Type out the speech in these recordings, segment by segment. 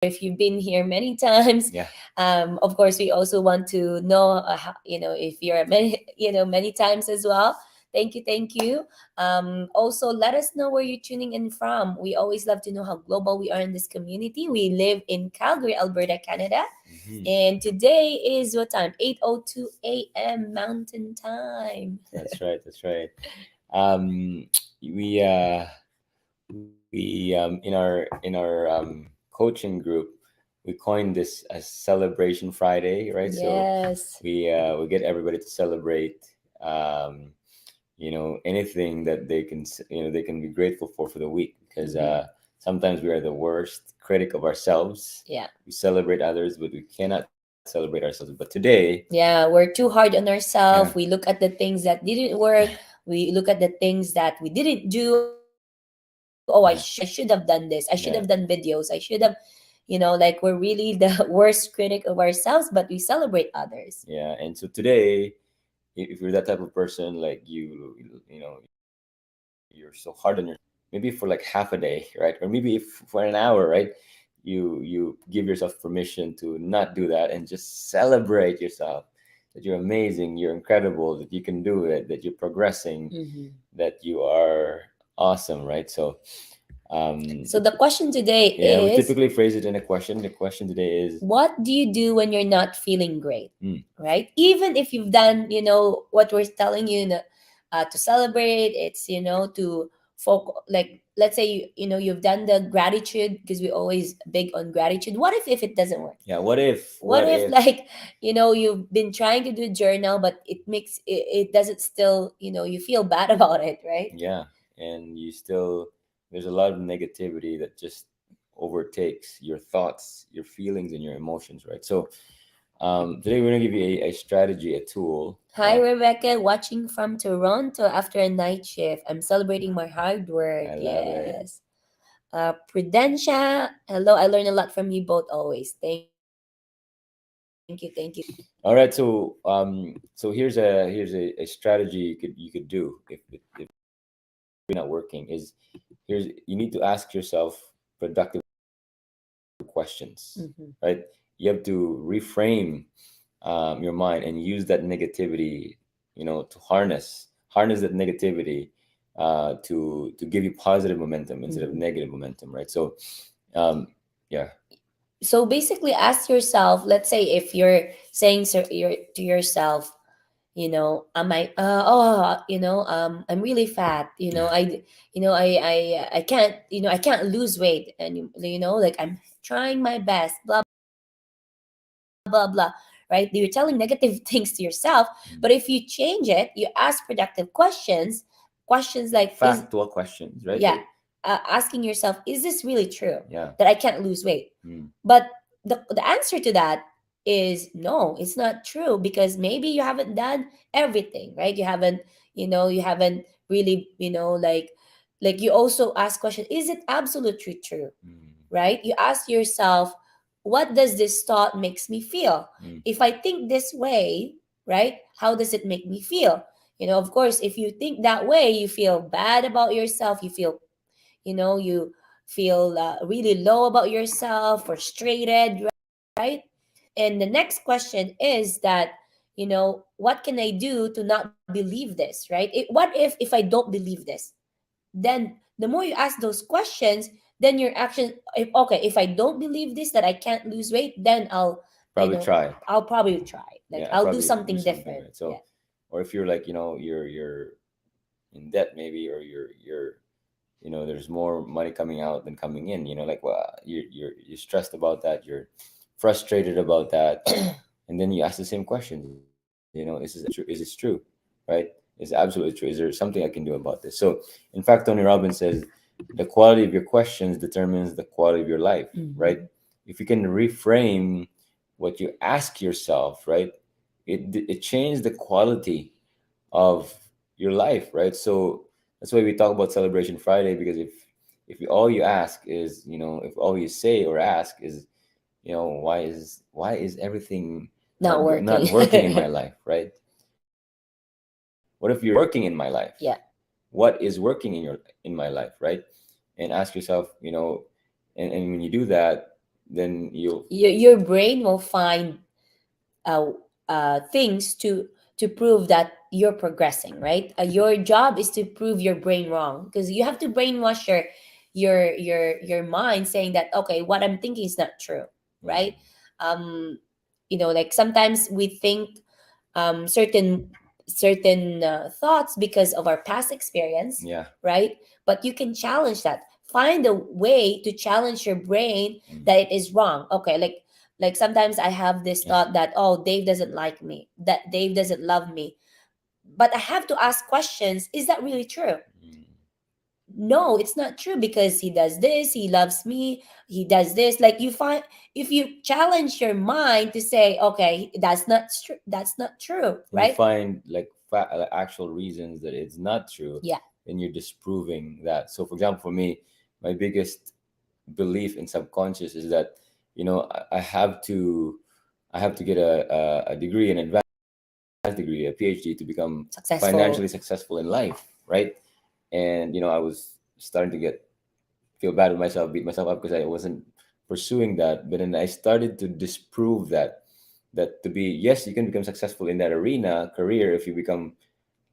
if you've been here many times. Yeah. Of course, we also want to know, if you're many, many times as well. Thank you, thank you. Also, let us know where you're tuning in from. We always love to know how global we are in this community. We live in Calgary, Alberta, Canada. Hmm. And today is what time? 8:02 a.m. Mountain Time. That's right. That's right. Um, we in our coaching group, we coined this as Celebration Friday, right? So Yes. we get everybody to celebrate, anything that they can be grateful for the week, because sometimes we are the worst critic of ourselves. Yeah. We celebrate others, but we cannot celebrate ourselves. But today, Yeah, we're too hard on yeah, ourselves. We look at the things that didn't work. We look at the things that we didn't do. Oh, I should have done yeah, this. I should have done videos. I yeah, should have, like we're really the worst critic of ourselves, but we celebrate others. yeah. And so today, if you're that type of person, like you're so hard on yourself, maybe for like half a day, right? Or maybe if for an hour, right? You give yourself permission to not do that and just celebrate yourself, that you're amazing, you're incredible, that you can do it, that you're progressing, Mhm. that you are awesome, right? So So the question today yeah, we is, typically phrase it in a question. The question today is, what do you do when you're not feeling great? mm, Right? Even if you've done, what we're telling you, to celebrate, it's, to like, let's say you've done the gratitude, because we always big on gratitude. What if it doesn't work? yeah, what if, What what if, if, like, you've been trying to do journal, but it doesn't still, you feel bad about it, right? yeah, and you still, there's a lot of negativity that just overtakes your thoughts, your feelings, and your emotions, right? So today we're gonna give you a strategy, a tool. Hi, Rebecca, watching from Toronto after a night shift. I'm celebrating my hard work. I love it. Yes. Prudentia, hello. I learn a lot from you both always. Thank you. Thank you. All right, so here's a strategy you could do if you're not working. Is here's You need to ask yourself productive questions, Mhm. right? You have to reframe your mind and use that negativity, to harness that negativity, to give you positive momentum instead of Mhm. negative momentum, right? So, um, yeah, So basically, ask yourself. Let's say if you're saying, to yourself, am I I'm really fat, I can't, I can't lose weight, and like, I'm trying my best, blah blah blah, right? You're telling negative things to yourself. But if you change it, you ask productive questions, questions like, is factual questions, right? yeah, Like, asking yourself, is this really true yeah, that I can't lose weight? mm, But the answer to that is no, it's not true, because maybe you haven't done everything, right? You haven't really, you also ask question, is it absolutely true, mm, right? You ask yourself, what does this thought makes me feel? mm, If I think this way, right, how does it make me feel? Of course, if you think that way, you feel bad about yourself, you feel really low about yourself, frustrated, right? And the next question is that, what can I do to not believe this, right? What if I don't believe this? Then the more you ask those questions, then your action, if I don't believe this, that I can't lose weight, then probably try. I'll probably try, like, Yeah, I'll do probably do something something, different. right? Yeah. So, or if you're like, you're in debt maybe, or you're there's more money coming out than coming in, like, well, you're stressed about that, you're frustrated about that, and then you ask the same question, is this true, is this true, right? Is it absolutely true? Is there something I can do about this? So, in fact, Tony Robbins says the quality of your questions determines the quality of your life, right? Mhm. If you can reframe what you ask yourself, right, it changes the quality of your life, right? So that's why we talk about Celebration Friday, because if all you ask is, if all you say or ask is, why is everything Not working. not working in my life, right? What if you're working in my life? Yeah. What is working in my life, right? And ask yourself, and when you do that, then you'll Your brain will find uh, things to prove that you're progressing, right? Your job is to prove your brain wrong, because you have to brainwash your mind, saying that okay, what I'm thinking is not true, right? Mhm. um like sometimes we think certain thoughts because of our past experience, Yeah. right? But you can challenge that. Find a way to challenge your brain Mm. that it is wrong. Okay, like sometimes I have this Yeah. thought that, oh, Dave doesn't like me, that Dave doesn't love me. But I have to ask questions. Is that really true? Mm. No, it's not true, because he does this, he loves me, he does this. Like, you find, if you challenge your mind to say, okay, that's not true, And you right? find like actual reasons that it's not true, Yeah. then you're disproving that. So for example, for me, my biggest belief in subconscious is that, I have to get a degree, an advanced degree, a PhD, to become Successful. financially successful in life, right? And I was starting to get feel bad with myself, beat myself up because I wasn't pursuing that. But then I started to disprove that to be, yes, you can become successful in that arena career if you become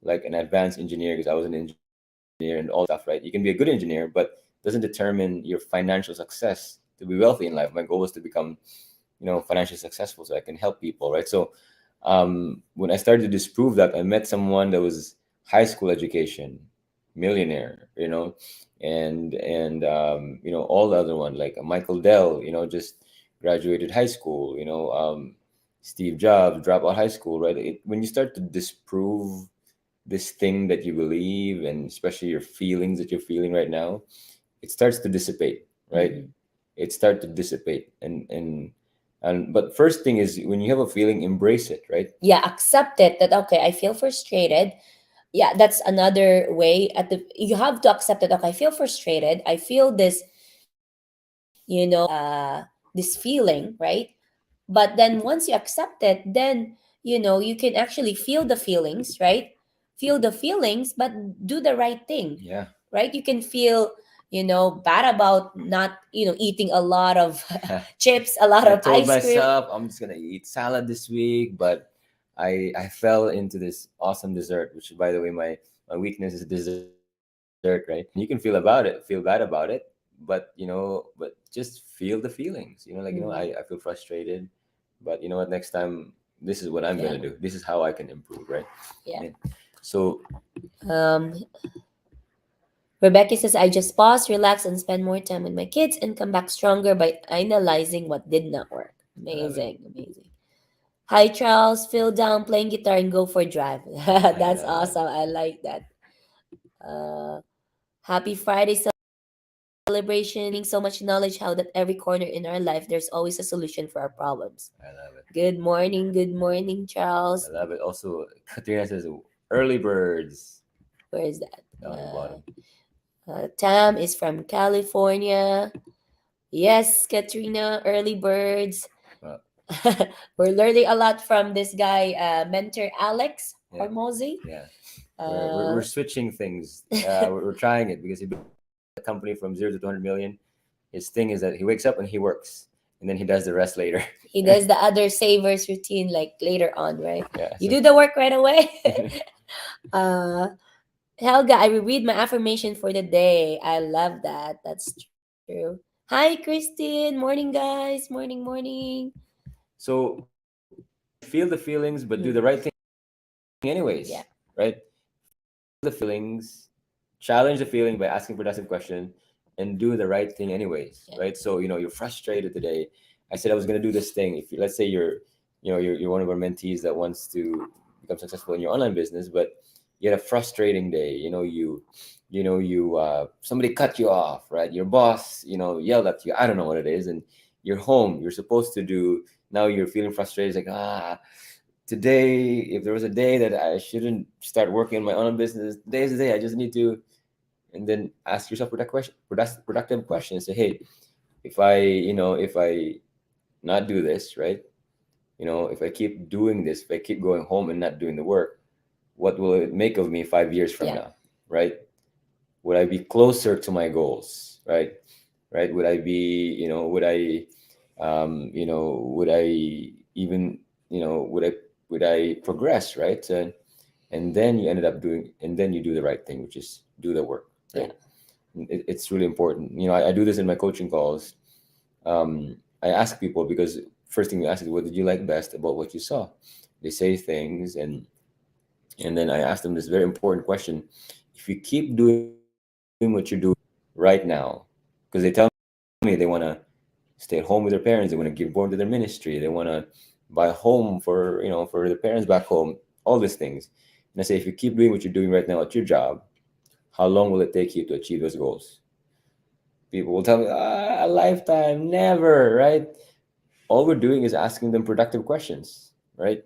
like an advanced engineer, because I was an engineer and all stuff, right? You can be a good engineer, but doesn't determine your financial success to be wealthy in life. My goal was to become, financially successful so I can help people, right? So when I started to disprove that, I met someone that was high school education, millionaire, and all the other one, like Michael Dell, just graduated high school, Steve Jobs dropped out high school, right? When you start to disprove this thing that you believe, and especially your feelings that you're feeling right now, it starts to dissipate, right? Mhm. It starts to dissipate, and but first thing is, when you have a feeling, embrace it, right? Yeah, accept it, that okay, I feel frustrated. Yeah, that's another way. At the You have to accept it. Okay, I feel frustrated, I feel this, this feeling, right? But then once you accept it, then you can actually feel the feelings, right? Feel the feelings, but do the right thing, Yeah. right? You can feel bad about not eating a lot of chips, a lot I of told ice cream. myself I'm just gonna eat salad this week, but I fell into this awesome dessert, which by the way, my weakness is dessert, right? And you can feel bad about it, but just feel the feelings. Mm, I feel frustrated, but you know what? Next time, this is what I'm yeah, gonna do. This is how I can improve, right? yeah. Yeah. So um Rebecca says, I just pause, relax, and spend more time with my kids and come back stronger by analyzing what did not work. I love it. Amazing, amazing. Hi, Charles. Feel down, playing guitar, and go for a drive. I That's love it. awesome. I like that. Uh, Happy Friday celebration. So much knowledge how that every corner in our life, there's always a solution for our problems. I love it. Good morning, I Charles. love it. Also, Katrina says early birds Where is that? down the bottom. Tam is from California. Yes, Katrina, early birds. Well, We're learning a lot from this guy, mentor Alex yeah, Hormozy. yeah. We're Uh, switching things. We're trying it because he built a company from 0 to 200 million. His thing is that he wakes up and he works, and then he does the rest later. he does the other savers routine like later on, right? Yeah. You So do the work right away. uh, Helga, I will read my affirmation for the day. I love that. That's true. Hi, Christine. Morning, guys. Morning. so feel the feelings, but do Mm, the right thing anyways, yeah, right? The feelings, challenge the feeling by asking productive questions, and do the right thing anyways, yeah, right? So you're frustrated today. I said I was going to do this thing. If let's say you're one of our mentees that wants to become successful in your online business, but you had a frustrating day. Somebody cut you off, right? Your boss yelled at you. I don't know what it is, and you're home. You're supposed to do. Now you're feeling frustrated. It's like, today, if there was a day that I shouldn't start working on my own business, today's the day. I just need to, and then ask yourself productive questions. Say, hey, if I not do this, right? If I keep doing this, if I keep going home and not doing the work, what will it make of me 5 years from yeah, now, right? Would I be closer to my goals, right? Right? Would I be, would I Would I even, would I progress, right? And then you ended up doing, and then you do the right thing, which is do the work, Yeah. right? It's really important. I do this in my coaching calls. I ask people, because first thing you ask is, what did you like best about what you saw? They say things, and then I ask them this very important question: if you keep doing what you're doing right now, because they tell me they want to stay at home with their parents, they want to give born to their ministry, they want to buy a home for their parents back home, all these things. And I say, if you keep doing what you're doing right now at your job, how long will it take you to achieve those goals? People will tell me, a lifetime, never, right? All we're doing is asking them productive questions, right?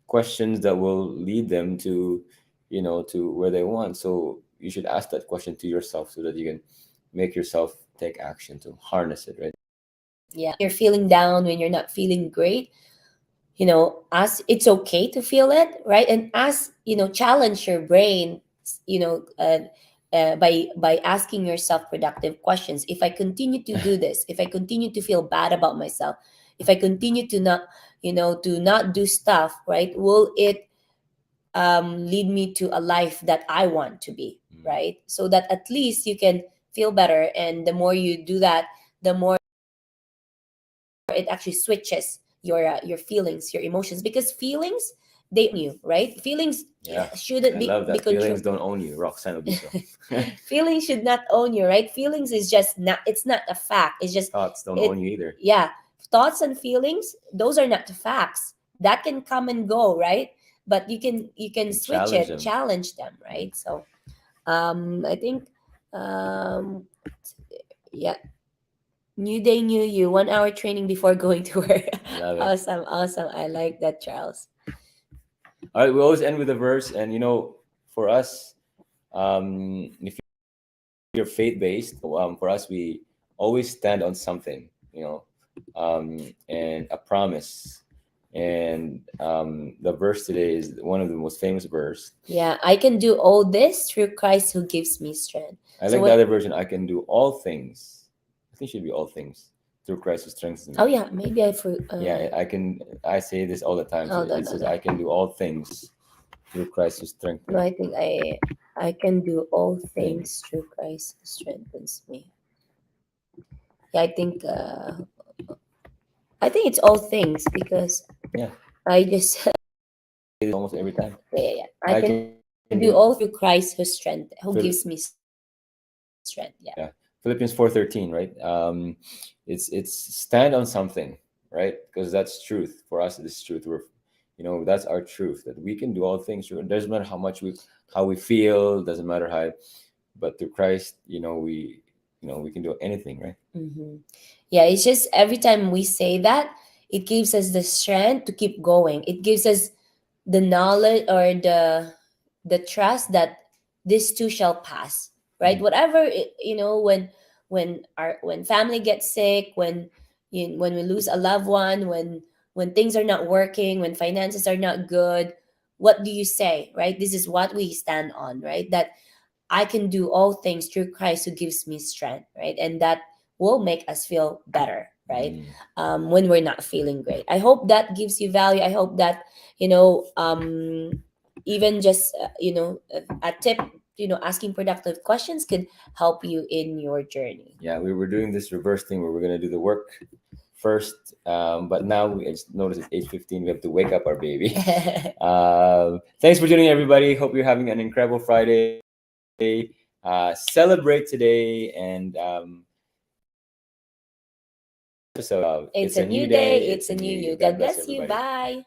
Questions that will lead them to where they want. So you should ask that question to yourself so that you can make yourself take action to harness it, right? Yeah. You're feeling down, when you're not feeling great, ask, it's okay to feel it, right? And ask, challenge your brain, you know uh, by asking yourself productive questions. If I continue to do this, if I continue to feel bad about myself, if I continue to not do stuff, right, will it lead me to a life that I want to be, Mm. right? So that at least you can feel better, and the more you do that, the more it actually switches your feelings, your emotions, because feelings, they own you, right? Feelings Yeah, shouldn't I be love be that. Feelings controlled. don't own you. Roxanne Obiso. Feelings should not own you, right? Feelings is just not, it's not a fact, it's just Thoughts don't it own you either. yeah. Thoughts and feelings, those are not the facts, that can come and go, right? But you can And switch challenge it, them. challenge them, Mm. right? So I think, um yeah, new day, new you. 1 hour training before going to work. Love it. Awesome, awesome. I like that, Charles. All right, we always end with a verse, and for us, if you're faith based, for us, we always stand on something, and a promise. And the verse today is one of the most famous verse. Yeah, I can do all this through Christ who gives me strength. I So like the what? other version. I can do all things. I think it should be all things through Christ who strengthens Oh me. yeah, maybe I for. Yeah, I can. I say this all the time. So Hold on, it hold says, on. "I can do all things through Christ who No, strengthens I think I can do all things things." through Christ who strengthens me. Yeah, I think it's all things, because Yeah, I just I say this almost every time. yeah, yeah, yeah. I I can can do. do all through Christ who Phil- gives me strength. Yeah. Yeah, Philippians 4:13, right? It's stand on something, right? Because that's truth for us. This is truth. That's our truth, that we can do all things. It doesn't matter how we feel. Doesn't matter how, but through Christ, we can do anything, right? Mm-hmm. Yeah, it's just every time we say that, it gives us the strength to keep going. It gives us the knowledge, or the trust that this too shall pass, right? Mhm. Whatever when family gets sick, when we lose a loved one, when things are not working, when finances are not good, what do you say, right? This is what we stand on, right? That I can do all things through Christ who gives me strength, right? And that will make us feel better, right? Mm. When we're not feeling great. I hope that gives you value. I hope that, even just, a tip, asking productive questions could help you in your journey. Yeah, we were doing this reverse thing where we're gonna do the work first, but now I just noticed it's 8:15. We have to wake up our baby. Thanks for tuning in, everybody. Hope you're having an incredible Friday. Celebrate today, and episode of It's It's a a New new Day, day. It's It's a a New new You. you. God God bless bless you. everybody. Bye.